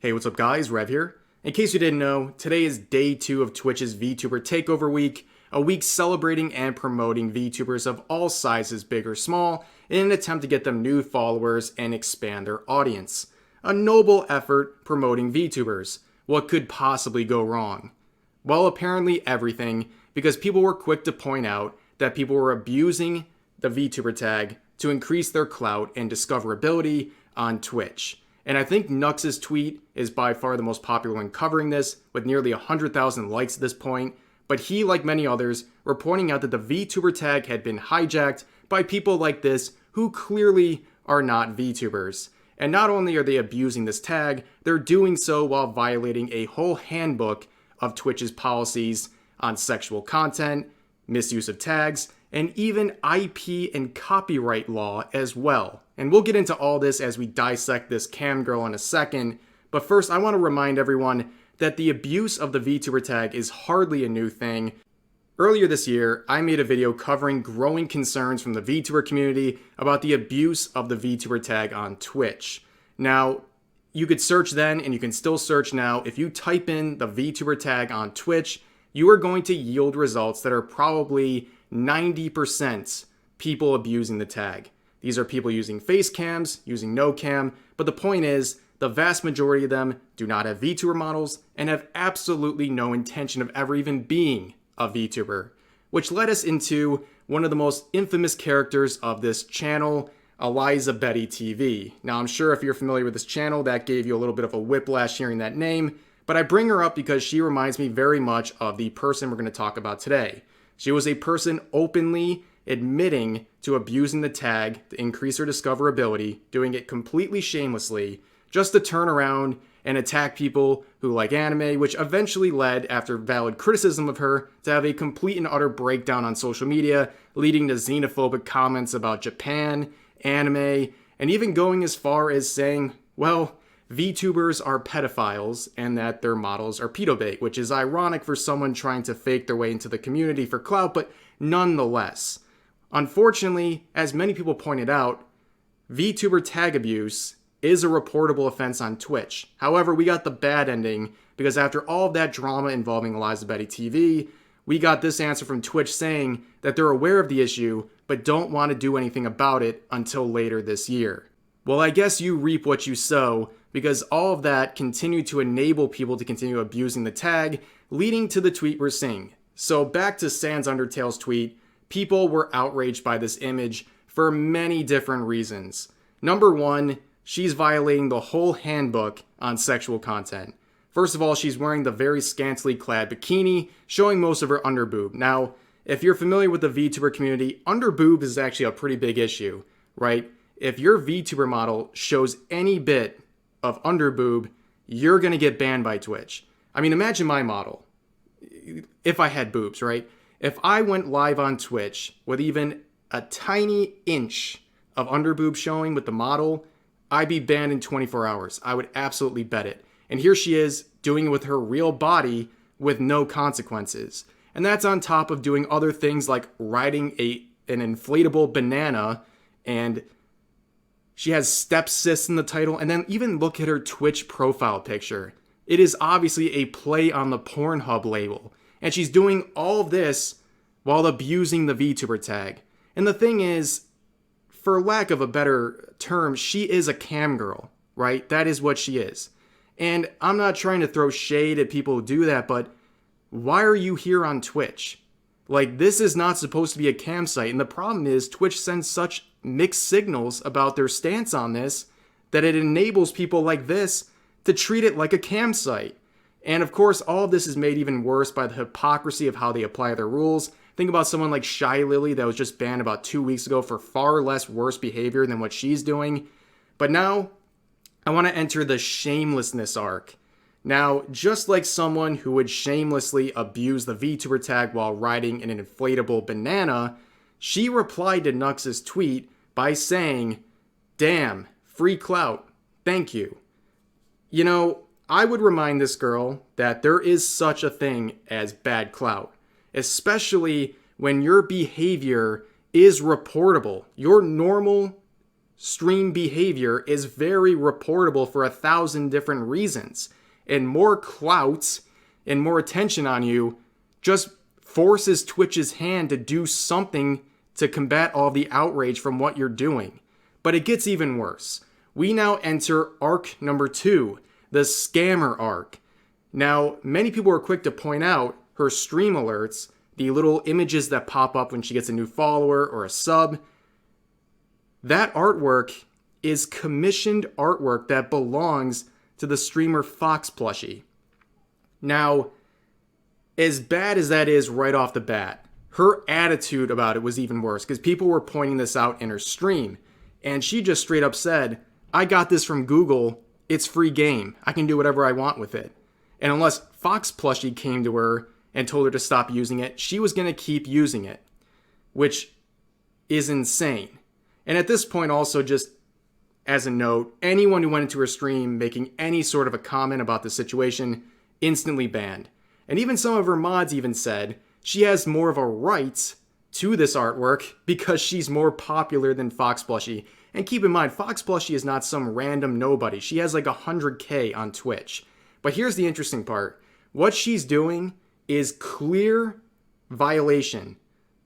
Hey, what's up guys? Rev here. In case you didn't know, today is day 2 of Twitch's Vtuber Takeover week, a week celebrating and promoting VTubers of all sizes, big or small, in an attempt to get them new followers and expand their audience. A noble effort promoting VTubers. What could possibly go wrong? Well, apparently everything, because people were quick to point out that people were abusing the Vtuber tag to increase their clout and discoverability on Twitch. And I think Nux's tweet is by far the most popular one covering this, with nearly 100,000 likes at this point. But he, like many others, were pointing out that the VTuber tag had been hijacked by people like this who clearly are not VTubers. And not only are they abusing this tag, they're doing so while violating a whole handbook of Twitch's policies on sexual content, misuse of tags, and even IP and copyright law as well. And we'll get into all this as we dissect this cam girl in a second, but first I want to remind everyone that the abuse of the VTuber tag is hardly a new thing. Earlier this year, I made a video covering growing concerns from the VTuber community about the abuse of the VTuber tag on Twitch. Now, you could search then, and you can still search now. If you type in the VTuber tag on Twitch, you are going to yield results that are probably 90% people abusing the tag. These are people using face cams, using no cam, but the point is, the vast majority of them do not have VTuber models and have absolutely no intention of ever even being a VTuber. Which led us into one of the most infamous characters of this channel, ElisabeteTV. Now I'm sure if you're familiar with this channel, that gave you a little bit of a whiplash hearing that name, but I bring her up because she reminds me very much of the person we're going to talk about today. She was a person openly admitting to abusing the tag to increase her discoverability, doing it completely shamelessly, just to turn around and attack people who like anime, which eventually led, after valid criticism of her, to have a complete and utter breakdown on social media, leading to xenophobic comments about Japan, anime, and even going as far as saying, well, VTubers are pedophiles and that their models are pedobait, which is ironic for someone trying to fake their way into the community for clout, but nonetheless. Unfortunately, as many people pointed out, VTuber tag abuse is a reportable offense on Twitch. However, we got the bad ending because after all of that drama involving ElisabeteTV, we got this answer from Twitch saying that they're aware of the issue but don't want to do anything about it until later this year. Well, I guess you reap what you sow, because all of that continued to enable people to continue abusing the tag, leading to the tweet we're seeing. So back to Sans Undertale's tweet, people were outraged by this image for many different reasons. Number one, she's violating the whole handbook on sexual content. First of all, she's wearing the very scantily clad bikini, showing most of her underboob. Now, if you're familiar with the VTuber community, underboob is actually a pretty big issue, right? If your VTuber model shows any bit of underboob, you're going to get banned by Twitch. I mean, imagine my model. If I had boobs, right? If I went live on Twitch with even a tiny inch of underboob showing with the model, I'd be banned in 24 hours. I would absolutely bet it. And here she is doing it with her real body with no consequences. And that's on top of doing other things like riding an inflatable banana, and she has stepsis in the title. And then even look at her Twitch profile picture. It is obviously a play on the Pornhub label. And she's doing all of this while abusing the VTuber tag. And the thing is, for lack of a better term, she is a cam girl, right? That is what she is. And I'm not trying to throw shade at people who do that, but why are you here on Twitch? Like, this is not supposed to be a cam site. And the problem is Twitch sends such mixed signals about their stance on this that it enables people like this to treat it like a cam site. And of course, all of this is made even worse by the hypocrisy of how they apply their rules. Think about someone like Shy Lily that was just banned about 2 weeks ago for far less worse behavior than what she's doing. But now, I want to enter the shamelessness arc. Now, just like someone who would shamelessly abuse the VTuber tag while riding an inflatable banana, she replied to Nux's tweet by saying, "Damn, free clout, thank you." You know, I would remind this girl that there is such a thing as bad clout, especially when your behavior is reportable. Your normal stream behavior is very reportable for 1,000 different reasons. And more clout and more attention on you just forces Twitch's hand to do something to combat all the outrage from what you're doing. But it gets even worse. We now enter arc number 2, the scammer arc. Now, many people are quick to point out her stream alerts, the little images that pop up when she gets a new follower or a sub. That artwork is commissioned artwork that belongs to the streamer Foxplushy. Now, as bad as that is right off the bat, her attitude about it was even worse because people were pointing this out in her stream. And she just straight up said, I got this from Google. It's free game. I can do whatever I want with it. And unless Foxplushy came to her and told her to stop using it, she was going to keep using it, which is insane. And at this point also, just as a note, anyone who went into her stream making any sort of a comment about the situation, instantly banned. And even some of her mods even said she has more of a right to this artwork because she's more popular than Foxplushy. And keep in mind, Foxplushy is not some random nobody. She has like 100K on Twitch. But here's the interesting part. What she's doing is clear violation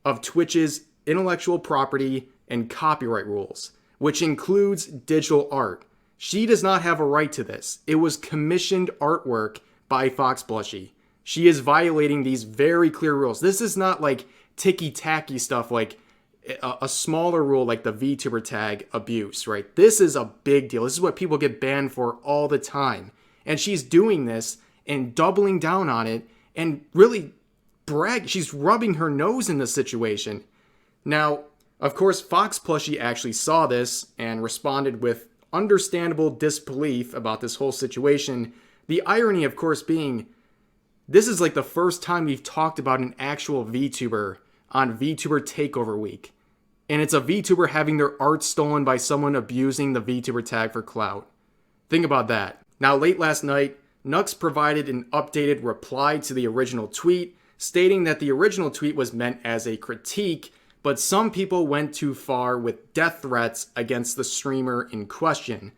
of Twitch's intellectual property and copyright rules, which includes digital art. She does not have a right to this. It was commissioned artwork by Foxplushy. She is violating these very clear rules. This is not like ticky-tacky stuff like a smaller rule like the Vtuber tag abuse, right? This is a big deal. This is what people get banned for all the time. And she's doing this and doubling down on it and really she's rubbing her nose in this situation. Now, of course, Foxplushy actually saw this and responded with understandable disbelief about this whole situation. The irony, of course, being this is like the first time we've talked about an actual VTuber on Vtuber Takeover week. And it's a VTuber having their art stolen by someone abusing the Vtuber tag for clout. Think about that. Now, late last night, Nux provided an updated reply to the original tweet, stating that the original tweet was meant as a critique, but some people went too far with death threats against the streamer in question.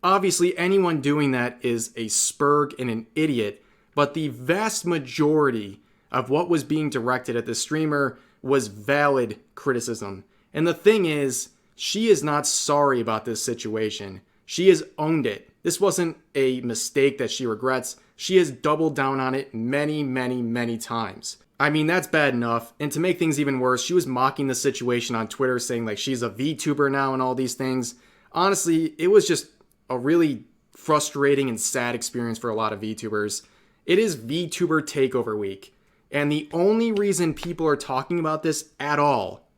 Obviously, anyone doing that is a spurg and an idiot, but the vast majority of what was being directed at the streamer was valid criticism. And the thing is, she is not sorry about this situation. She has owned it. This wasn't a mistake that she regrets. She has doubled down on it many, many, many times. I mean, that's bad enough. And to make things even worse, she was mocking the situation on Twitter, saying like she's a VTuber now and all these things. Honestly, it was just a really frustrating and sad experience for a lot of VTubers. It is Vtuber Takeover week. And the only reason people are talking about this at all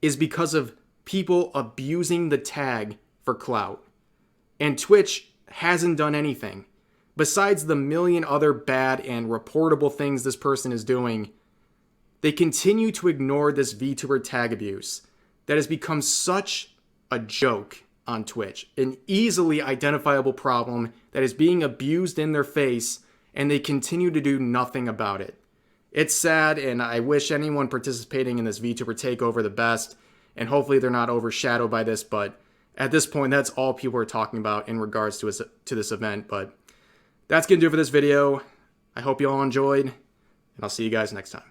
is because of people abusing the tag for clout. And Twitch hasn't done anything. Besides the million other bad and reportable things this person is doing, they continue to ignore this VTuber tag abuse that has become such a joke on Twitch. An easily identifiable problem that is being abused in their face, and they continue to do nothing about it. It's sad, and I wish anyone participating in this VTuber takeover the best, and hopefully they're not overshadowed by this, but at this point, that's all people are talking about in regards to this event. But that's going to do it for this video. I hope you all enjoyed, and I'll see you guys next time.